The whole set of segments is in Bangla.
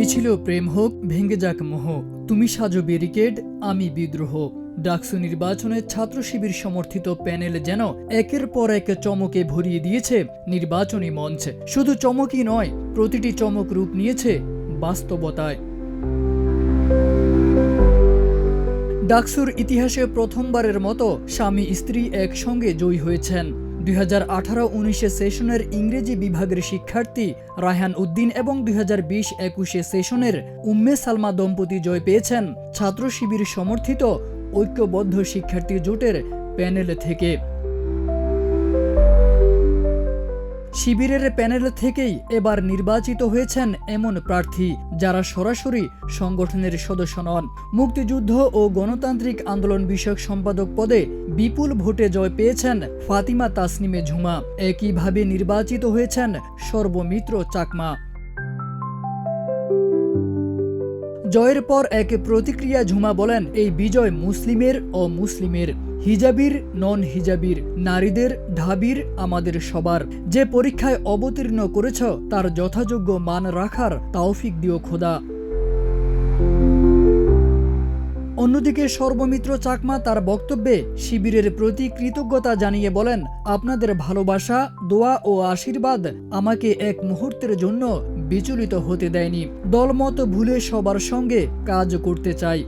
মিছিল প্রেম হোক, ভেঙে যাক মোহ, তুমি সাজো ব্যারিকেড, আমি বিদ্রোহ। ডাকসু নির্বাচনে ছাত্র শিবির সমর্থিত প্যানেল যেন একের পর এক চমকে ভরিয়ে দিয়েছে নির্বাচনী মঞ্চ। শুধু চমকই নয়, প্রতিটি চমক রূপ নিয়েছে বাস্তবতায়। ডাকসুর ইতিহাসে প্রথমবারের মতো স্বামী স্ত্রী একসঙ্গে জয়ী হয়েছেন। 2018-19 সেশনের ইংরেজি বিভাগের শিক্ষার্থী রায়হান উদ্দিন এবং 2020-21 সেশনের উম্মে সালমা দম্পতি জয় পেয়েছেন ছাত্র শিবির সমর্থিত ঐক্যবদ্ধ শিক্ষার্থী জোটের প্যানেল থেকে। শিবিরের প্যানেল থেকেই এবার নির্বাচিত হয়েছেন এমন প্রার্থী যারা সরাসরি সংগঠনের সদস্য নন। মুক্তিযুদ্ধ ও গণতান্ত্রিক আন্দোলন বিষয়ক সম্পাদক পদে বিপুল ভোটে জয় পেয়েছেন ফাতিমা তাসনিমে ঝুমা। একইভাবে নির্বাচিত হয়েছেন সর্বমিত্র চাকমা। জয়ের পর এক প্রতিক্রিয়া ঝুমা বলেন, এই বিজয় মুসলিমের ও মুসলিমের, হিজাবির নন হিজাবির, নারীদের ঢাবির, আমাদের সবার। যে পরীক্ষায় অবতীর্ণ করেছ তার যথাযোগ্য মান রাখার তাওফিক দিও খোদা। অন্যদিকে সর্বমিত্র চাকমা তার বক্তব্যে শিবিরের প্রতি কৃতজ্ঞতা জানিয়ে বলেন, আপনাদের ভালোবাসা, দোয়া ও আশীর্বাদ আমাকে এক মুহূর্তের জন্য বিচলিত হতে দেয়নি। দলমত ভুলে সবার সঙ্গে কাজ করতে চাই।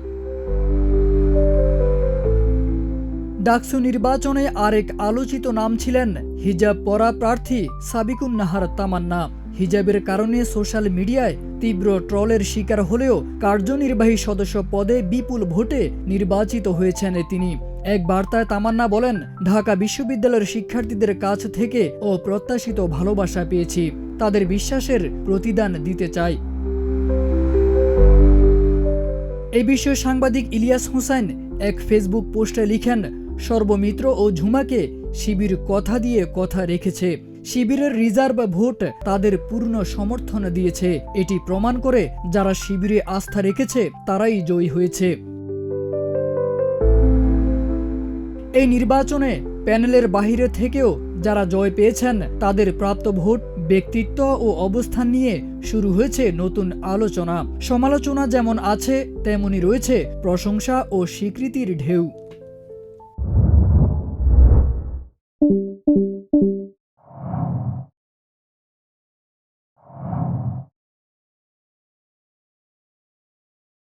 ডাকসু নির্বাচনে আরেক আলোচিত নাম ছিলেন হিজাব পরা প্রার্থী সাবিকুন নাহার তামান্না। হিজাবের কারণে সোশ্যাল মিডিয়ায় তীব্র ট্রলের শিকার হলেও কার্যনির্বাহী সদস্য পদে বিপুল ভোটে নির্বাচিত হয়েছেন তিনি। এক বার্তায় তামান্না বলেন, ঢাকা বিশ্ববিদ্যালয়ের শিক্ষার্থীদের কাছ থেকে অপ্রত্যাশিত ভালোবাসা পেয়েছি, তাদের বিশ্বাসের প্রতিদান দিতে চাই। এই বিষয়ে সাংবাদিক ইলিয়াস হোসেন এক ফেসবুক পোস্টে লিখেন, সর্বমিত্র ও ঝুমাকে শিবির কথা দিয়ে কথা রেখেছে। শিবিরের রিজার্ভ ভোট তাদের পূর্ণ সমর্থন দিয়েছে। এটি প্রমাণ করে যারা শিবিরে আস্থা রেখেছে তারাই জয়ী হয়েছে। এই নির্বাচনে প্যানেলের বাহিরে থেকেও যারা জয় পেয়েছেন তাদের প্রাপ্ত ভোট, ব্যক্তিত্ব ও অবস্থান নিয়ে শুরু হয়েছে নতুন আলোচনা। সমালোচনা যেমন আছে তেমনি রয়েছে প্রশংসা ও স্বীকৃতির ঢেউ।